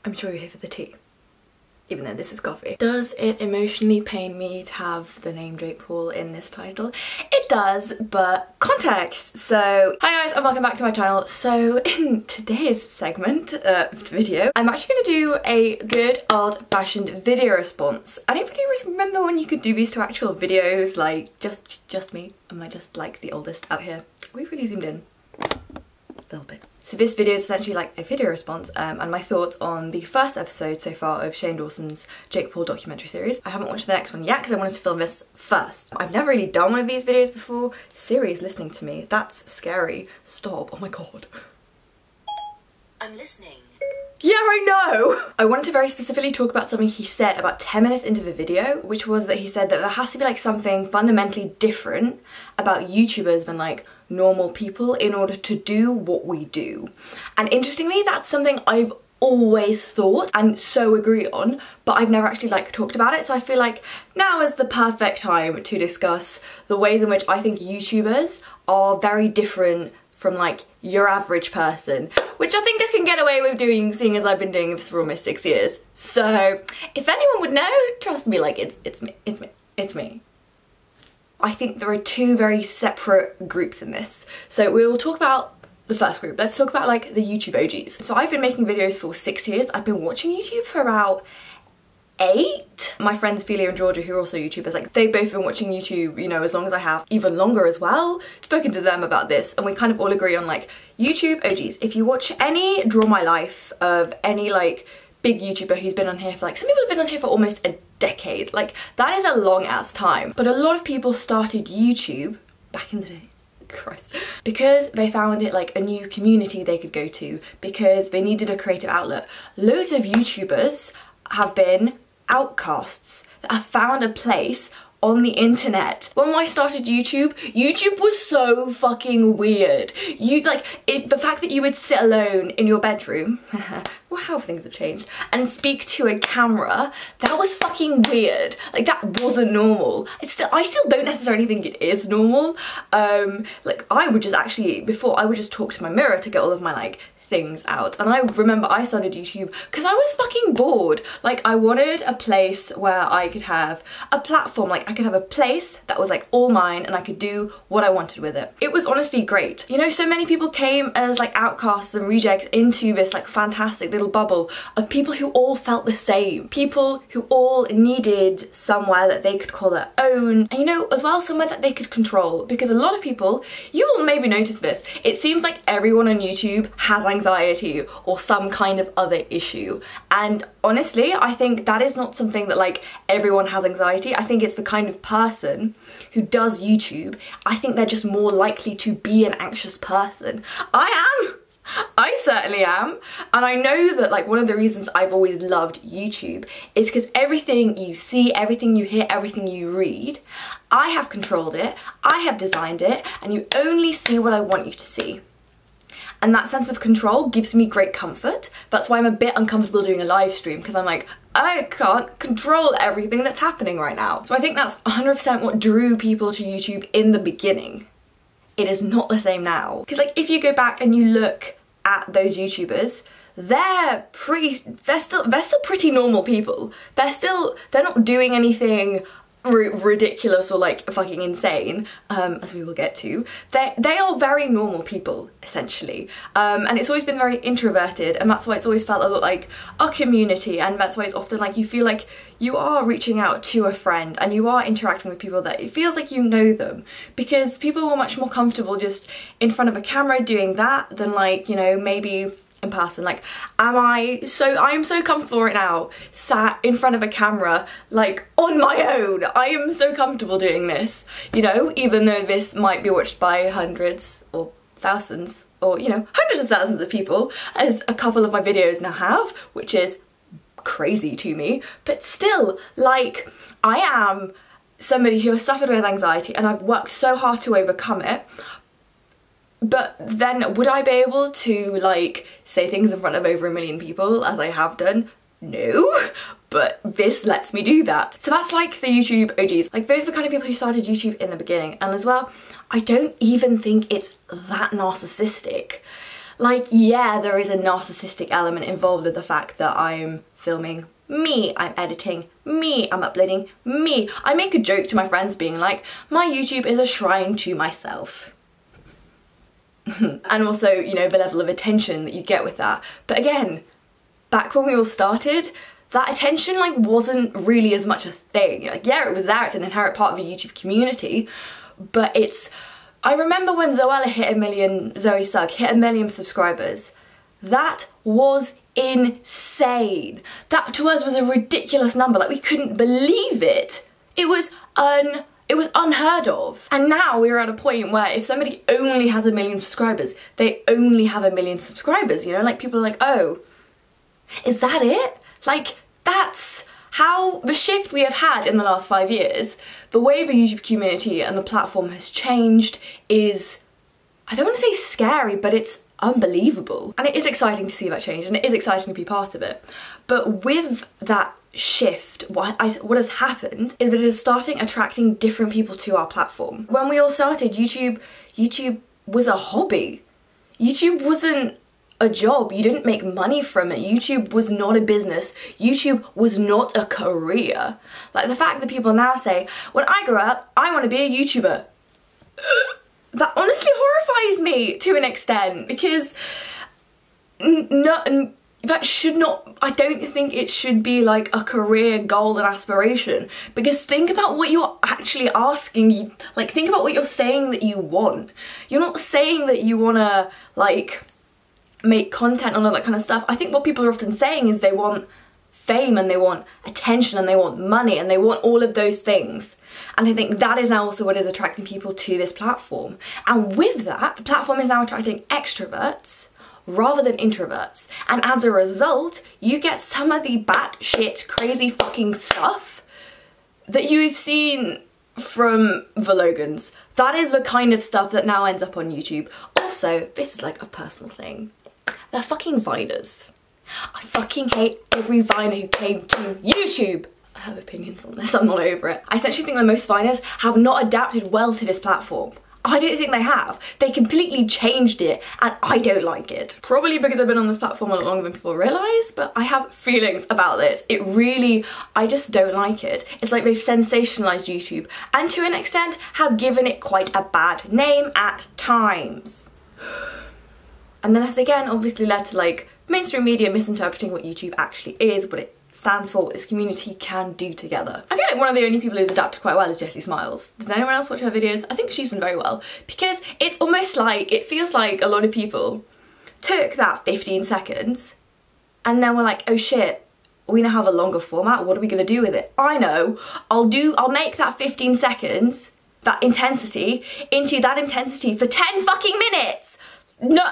I'm sure you're here for the tea, even though this is coffee. Does it emotionally pain me to have the name Jake Paul in this title? It does, but context. So, hi guys and welcome back to my channel. So in today's segment, video, I'm actually gonna do a good old-fashioned video response. I don't really remember when you could do these to actual videos, like just me. Am I just like the oldest out here? We've really zoomed in a little bit. So this video is essentially like a video response and my thoughts on the first episode so far of Shane Dawson's Jake Paul documentary series. I haven't watched the next one yet because I wanted to film this first. I've never really done one of these videos before. Siri's listening to me. That's scary. Stop. Oh my god. I'm listening. Yeah, I know! I wanted to very specifically talk about something he said about 10 minutes into the video, which was that he said that there has to be like something fundamentally different about YouTubers than like normal people in order to do what we do. And interestingly, that's something I've always thought and so agree on, but I've never actually like talked about it. So I feel like now is the perfect time to discuss the ways in which I think YouTubers are very different from like your average person, which I think I can get away with doing seeing as I've been doing this for almost 6 years. So if anyone would know, trust me, like it's me. I think there are two very separate groups in this. So we will talk about the first group. Let's talk about like the YouTube OGs. So I've been making videos for 6 years. I've been watching YouTube for about 8. My friends Philia and Georgia, who are also YouTubers, like they've both been watching YouTube, you know, as long as I have, even longer as well. Spoken to them about this and we kind of all agree on like YouTube OGs. If you watch any Draw My Life of any like big YouTuber who's been on here for like, some people have been on here for almost a decade. Like that is a long ass time. But a lot of people started YouTube back in the day. Christ. Because they found it like a new community they could go to, because they needed a creative outlet. Loads of YouTubers have been outcasts that have found a place on the internet. When I started YouTube, YouTube was so fucking weird. The fact that you would sit alone in your bedroom, well, how things have changed, and speak to a camera, that was fucking weird. Like that wasn't normal. I still don't necessarily think it is normal. Like I would just actually, before I would just talk to my mirror to get all of my like things out. And I remember I started YouTube because I was fucking bored. Like I wanted a place where I could have a platform, like I could have a place that was like all mine and I could do what I wanted with it. It was honestly great. You know, so many people came as like outcasts and rejects into this like fantastic little bubble of people who all felt the same. People who all needed somewhere that they could call their own, and you know, as well somewhere that they could control, because a lot of people, you will maybe notice this, it seems like everyone on YouTube has anxiety or some kind of other issue, and honestly I think that is not something that like everyone has anxiety. I think it's the kind of person who does YouTube, I think they're just more likely to be an anxious person. I certainly am, and I know that like one of the reasons I've always loved YouTube is because everything you see, everything you hear, everything you read, I have controlled it, I have designed it, and you only see what I want you to see. And that sense of control gives me great comfort. That's why I'm a bit uncomfortable doing a live stream, because I'm like, I can't control everything that's happening right now. So I think that's 100% what drew people to YouTube in the beginning. It is not the same now. Because like if you go back and you look at those YouTubers, they're still pretty normal people. They're not doing anything ridiculous or like fucking insane, as we will get to. They are very normal people essentially, and it's always been very introverted, and that's why it's always felt a lot like a community, and that's why it's often like you feel like you are reaching out to a friend and you are interacting with people that it feels like you know them, because people were much more comfortable just in front of a camera doing that than like, you know, maybe in person. Like I am so comfortable right now sat in front of a camera like on my own. I am so comfortable doing this, you know, even though this might be watched by hundreds or thousands or, you know, hundreds of thousands of people, as a couple of my videos now have, which is crazy to me. But still, like, I am somebody who has suffered with anxiety and I've worked so hard to overcome it. But then would I be able to like say things in front of over 1 million people as I have done? No, but this lets me do that. So that's like the YouTube OGs. Like those are the kind of people who started YouTube in the beginning. And as well, I don't even think it's that narcissistic. Like, yeah, there is a narcissistic element involved in the fact that I'm filming me, I'm editing me, I'm uploading me. I make a joke to my friends being like, my YouTube is a shrine to myself. And also, you know, the level of attention that you get with that. But again, back when we all started, that attention like wasn't really as much a thing. Like, yeah, it was there, it's an inherent part of the YouTube community, but I remember when Zoella hit 1 million, Zoe Sugg hit 1 million subscribers. That was insane. That to us was a ridiculous number, like we couldn't believe it. It was unheard of. And now we're at a point where if somebody only has 1 million subscribers, they only have 1 million subscribers, you know? Like people are like, oh, is that it? Like that's how the shift we have had in the last 5 years, the way the YouTube community and the platform has changed is, I don't want to say scary, but it's unbelievable. And it is exciting to see that change, and it is exciting to be part of it. But with that shift, what has happened is that it is starting attracting different people to our platform. When we all started, YouTube was a hobby. YouTube wasn't a job. You didn't make money from it. YouTube was not a business. YouTube was not a career. Like the fact that people now say, when I grow up, I want to be a YouTuber. That honestly horrifies me to an extent, because that should not, I don't think it should be like a career goal and aspiration, because think about what you're actually asking, like think about what you're saying that you want. You're not saying that you want to like make content and all that kind of stuff. I think what people are often saying is they want fame and they want attention and they want money and they want all of those things. And I think that is now also what is attracting people to this platform. And with that, the platform is now attracting extroverts rather than introverts. And as a result, you get some of the batshit crazy fucking stuff that you've seen from the Logans. That is the kind of stuff that now ends up on YouTube. Also, this is like a personal thing. They're fucking Viners. I fucking hate every Viner who came to YouTube. I have opinions on this, I'm not over it. I essentially think that most Viners have not adapted well to this platform. I don't think they have. They completely changed it and I don't like it. Probably because I've been on this platform a lot longer than people realise, but I have feelings about this. It really, I just don't like it. It's like they've sensationalised YouTube and to an extent have given it quite a bad name at times. And then that's again obviously led to like mainstream media misinterpreting what YouTube actually is, what it stands for, what this community can do together. I feel like one of the only people who's adapted quite well is Jessie Smiles. Does anyone else watch her videos? I think she's done very well, because it's almost like, it feels like a lot of people took that 15 seconds and then were like, oh shit, we now have a longer format, what are we gonna do with it? I know, I'll make that 15 seconds, that intensity, into that intensity for 10 fucking minutes! No,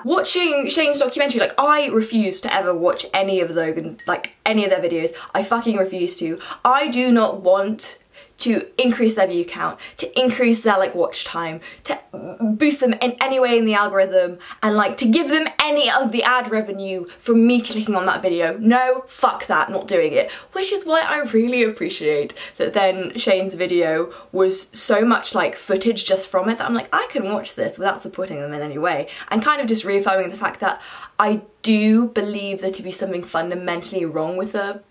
watching Shane's documentary, like I refuse to ever watch any of Logan, like any of their videos. I fucking refuse to. I do not want to increase their view count, to increase their like watch time, to boost them in any way in the algorithm, and like to give them any of the ad revenue from me clicking on that video. No, fuck that, not doing it. Which is why I really appreciate that then Shane's video was so much like footage just from it that I'm like, I can watch this without supporting them in any way, and kind of just reaffirming the fact that I do believe there to be something fundamentally wrong with the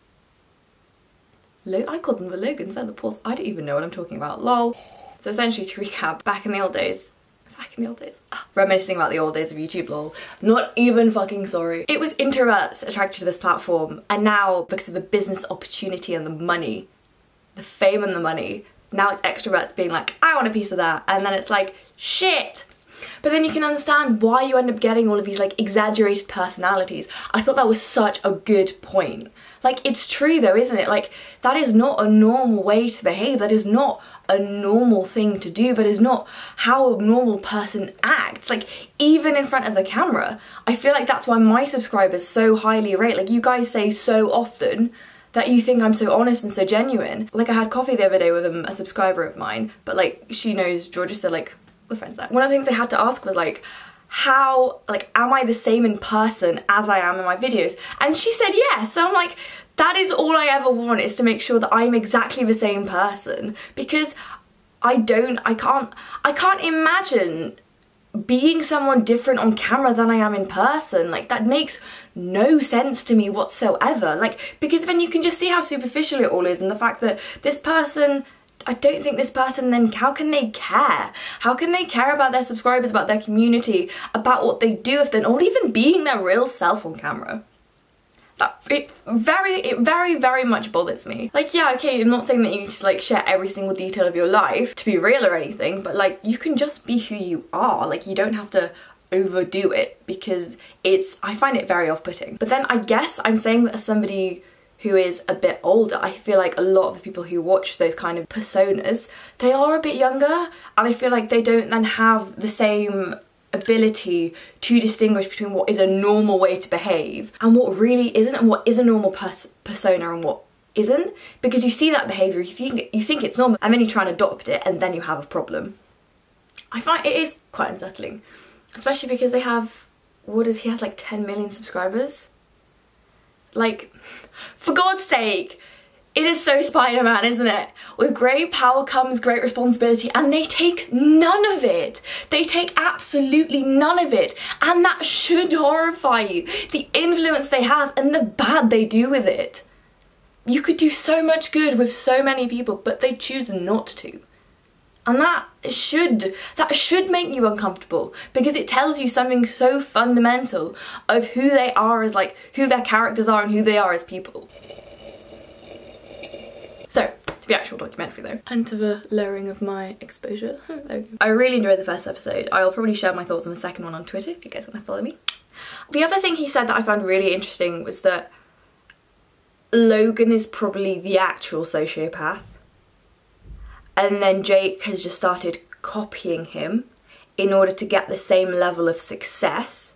I called them the Logans, they're the Pauls. I don't even know what I'm talking about, lol. So essentially, to recap, back in the old days, reminiscing about the old days of YouTube, lol. Not even fucking sorry. It was introverts attracted to this platform, and now, because of the business opportunity and the money, the fame and the money, now it's extroverts being like, I want a piece of that, and then it's like, shit. But then you can understand why you end up getting all of these like exaggerated personalities. I thought that was such a good point. Like, it's true though, isn't it? Like, that is not a normal way to behave. That is not a normal thing to do. That is not how a normal person acts. Like, even in front of the camera. I feel like that's why my subscribers so highly rate. Like, you guys say so often that you think I'm so honest and so genuine. Like, I had coffee the other day with a subscriber of mine, but like, she knows Georgia, so like, we're friends there. One of the things I had to ask was like, how, like, am I the same in person as I am in my videos? And she said yes. So I'm like, that is all I ever want, is to make sure that I'm exactly the same person, because I can't imagine being someone different on camera than I am in person. Like, that makes no sense to me whatsoever. Like, because then you can just see how superficial it all is, and the fact that this person, I don't think this person, then how can they care? How can they care about their subscribers, about their community, about what they do if they're not even being their real self on camera? It very much bothers me. Like, yeah, okay, I'm not saying that you just like share every single detail of your life to be real or anything, but like, you can just be who you are. Like, you don't have to overdo it, because I find it very off-putting. But then I guess I'm saying that as somebody who is a bit older, I feel like a lot of the people who watch those kind of personas, they are a bit younger, and I feel like they don't then have the same ability to distinguish between what is a normal way to behave and what really isn't, and what is a normal persona and what isn't, because you see that behaviour, you think it's normal, and then you try and adopt it, and then you have a problem. I find it is quite unsettling, especially because they have, he has like 10 million subscribers. Like, for God's sake, it is so Spider-Man, isn't it? With great power comes great responsibility, and they take none of it. They take absolutely none of it, and that should horrify you. The influence they have and the bad they do with it. You could do so much good with so many people, but they choose not to. And that should make you uncomfortable, because it tells you something so fundamental of who they are as, like, who their characters are and who they are as people. So, to the actual documentary though, and to the lowering of my exposure. There we go. I really enjoyed the first episode. I'll probably share my thoughts on the second one on Twitter if you guys want to follow me. The other thing he said that I found really interesting was that Logan is probably the actual sociopath, and then Jake has just started copying him in order to get the same level of success.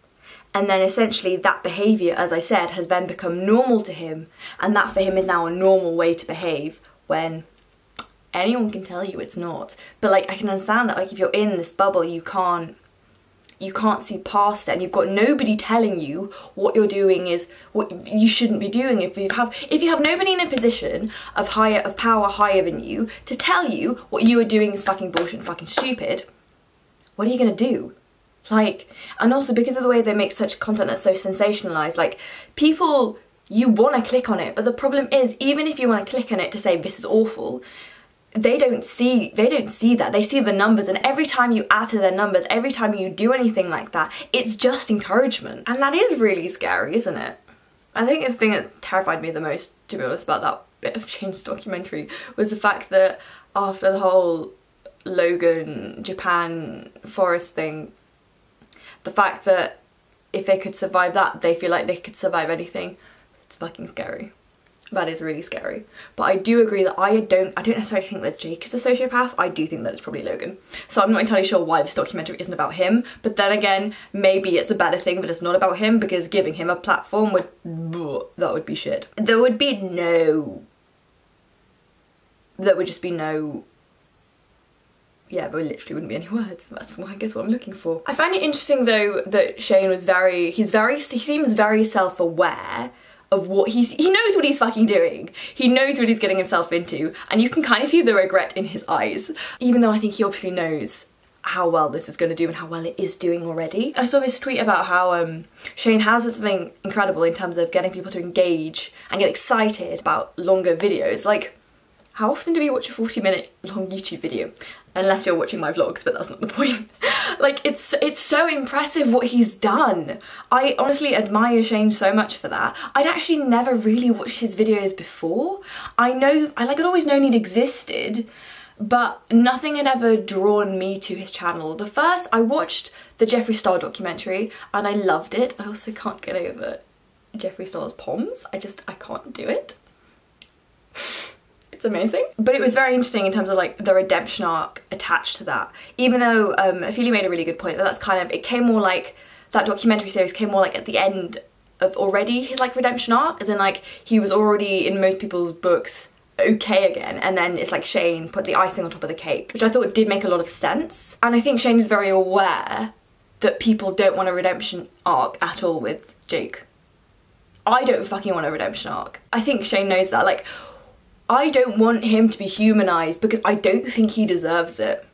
And then essentially that behaviour, as I said, has then become normal to him, and that for him is now a normal way to behave, when anyone can tell you it's not. But like, I can understand that, like, if you're in this bubble, you can't see past it, and you've got nobody telling you what you're doing is what you shouldn't be doing. If you have nobody in a position of power higher than you to tell you what you are doing is fucking bullshit and fucking stupid, what are you gonna do? Like, and also because of the way they make such content that's so sensationalized, like, people, you want to click on it, but the problem is, even if you want to click on it to say this is awful, they don't see that. They see the numbers, and every time you add to their numbers, every time you do anything like that, it's just encouragement. And that is really scary, isn't it? I think the thing that terrified me the most, to be honest, about that bit of Shane's documentary was the fact that after the whole Logan, Japan, forest thing, the fact that if they could survive that, they feel like they could survive anything. It's fucking scary. That is really scary. But I do agree that I don't necessarily think that Jake is a sociopath. I do think that it's probably Logan. So I'm not entirely sure why this documentary isn't about him. But then again, maybe it's a better thing that it's not about him, because giving him a platform that would be shit. There would just be no... Yeah, there literally wouldn't be any words. That's I guess what I'm looking for. I find it interesting though that Shane was he seems very self-aware of what he knows what he's fucking doing. He knows what he's getting himself into, and you can kind of see the regret in his eyes. Even though I think he obviously knows how well this is going to do and how well it is doing already. I saw this tweet about how Shane has something incredible in terms of getting people to engage and get excited about longer videos. Like, how often do we watch a 40-minute long YouTube video? Unless you're watching my vlogs, but that's not the point. Like, it's so impressive what he's done. I honestly admire Shane so much for that. I'd actually never really watched his videos before. I'd always known he'd existed, but nothing had ever drawn me to his channel. I watched the Jeffree Star documentary and I loved it. I also can't get over Jeffree Star's poms. I can't do it. It's amazing. But it was very interesting in terms of like the redemption arc attached to that. Even though Ophelia made a really good point that that's kind of, it came more like, that documentary series came more like at the end of already his like redemption arc, as in like he was already in most people's books okay again, and then it's like Shane put the icing on top of the cake, which I thought did make a lot of sense. And I think Shane is very aware that people don't want a redemption arc at all with Jake. I don't fucking want a redemption arc. I think Shane knows that. Like, I don't want him to be humanised because I don't think he deserves it.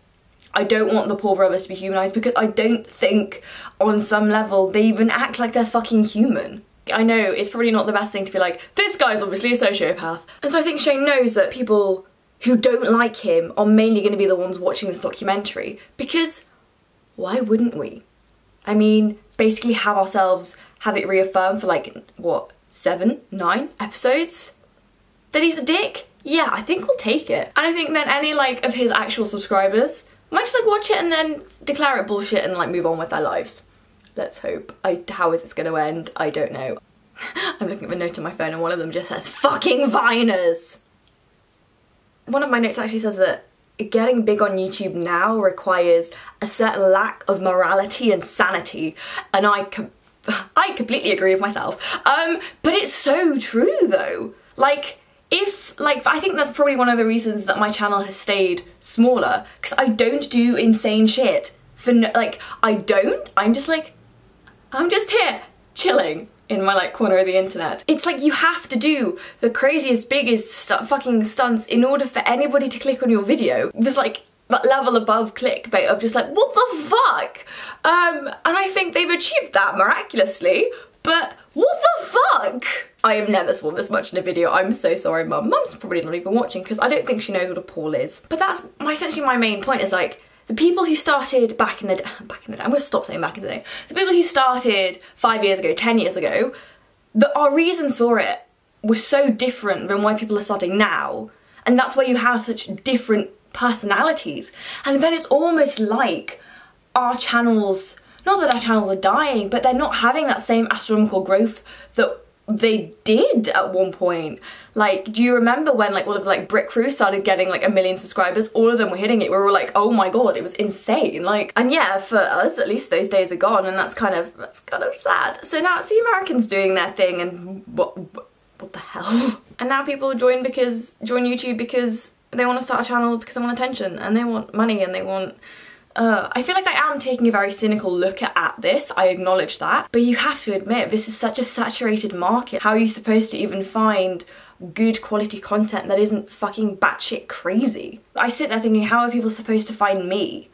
I don't want the poor brothers to be humanised because I don't think on some level they even act like they're fucking human. I know it's probably not the best thing to be like, this guy's obviously a sociopath. And so I think Shane knows that people who don't like him are mainly going to be the ones watching this documentary, because why wouldn't we? I mean, basically have it reaffirmed for like, what, 7, 9 episodes? That he's a dick? Yeah, I think we'll take it. And I think then any like of his actual subscribers might just like watch it and then declare it bullshit and like move on with their lives. Let's hope. How is this going to end? I don't know. I'm looking at the note on my phone and one of them just says, fucking Viners! One of my notes actually says that getting big on YouTube now requires a certain lack of morality and sanity, and I completely agree with myself. But it's so true though. I think that's probably one of the reasons that my channel has stayed smaller, because I don't do insane shit for I'm just here chilling in my like corner of the internet. It's like you have to do the craziest, biggest fucking stunts in order for anybody to click on your video. There's like that level above clickbait of just like, what the fuck? And I think they've achieved that miraculously, but what the fuck? I have never sworn this much in a video. I'm so sorry, Mum. Mum's probably not even watching because I don't think she knows what a Paul is. But that's essentially my main point, is like, the people who started back in the day, I'm gonna stop saying back in the day. The people who started 5 years ago, 10 years ago, our reasons for it were so different than why people are starting now. And that's why you have such different personalities. And then it's almost like our channels, not that our channels are dying, but they're not having that same astronomical growth that they did at one point. Like, do you remember when like all of like Brick Crew started getting like 1 million subscribers? All of them were hitting it. We were all like, oh my god, it was insane. Like, and yeah, for us at least those days are gone, and that's kind of sad. So now it's the Americans doing their thing, and what the hell? And now people join YouTube because they want to start a channel because they want attention and they want money and they want I feel like I am taking a very cynical look at this, I acknowledge that, but you have to admit this is such a saturated market. How are you supposed to even find good quality content that isn't fucking batshit crazy? I sit there thinking, how are people supposed to find me?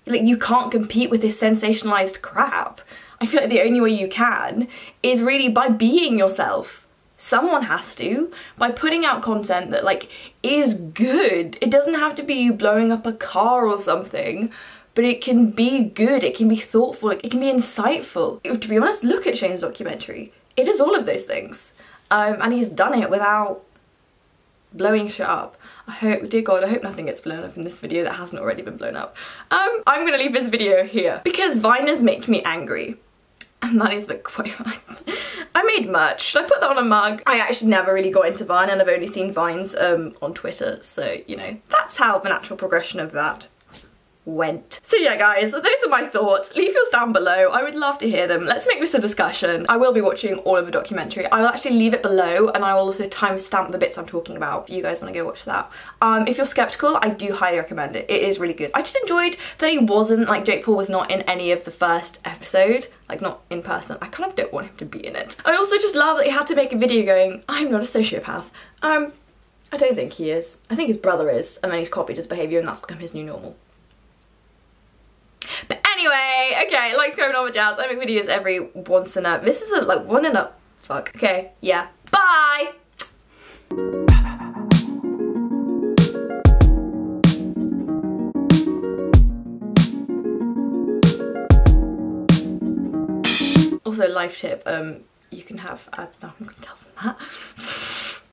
Like, you can't compete with this sensationalized crap. I feel like the only way you can is really by being yourself. Someone has to, by putting out content that like is good. It doesn't have to be you blowing up a car or something, but it can be good, it can be thoughtful, it can be insightful. To be honest, look at Shane's documentary. It is all of those things. And he's done it without blowing shit up. I hope, dear God, I hope nothing gets blown up in this video that hasn't already been blown up. I'm gonna leave this video here because Viners make me angry. And that is the quote. I made merch. Should I put that on a mug? I actually never really got into Vine, and I've only seen Vines on Twitter, so you know, that's how the natural progression of that went. So yeah guys, those are my thoughts. Leave yours down below. I would love to hear them. Let's make this a discussion. I will be watching all of the documentary. I will actually leave it below, and I will also timestamp the bits I'm talking about if you guys want to go watch that. If you're skeptical, I do highly recommend it. It is really good. I just enjoyed that he wasn't, like, Jake Paul was not in any of the first episode, like not in person. I kind of don't want him to be in it. I also just love that he had to make a video going, I'm not a sociopath. I don't think he is. I think his brother is, and then he's copied his behaviour and that's become his new normal. But anyway, okay, like, subscribe, and all the jazz. I make videos every once in a... This is a, like, one in a... Fuck. Okay, yeah. Bye! Also, life tip, you can have... no, I'm not gonna tell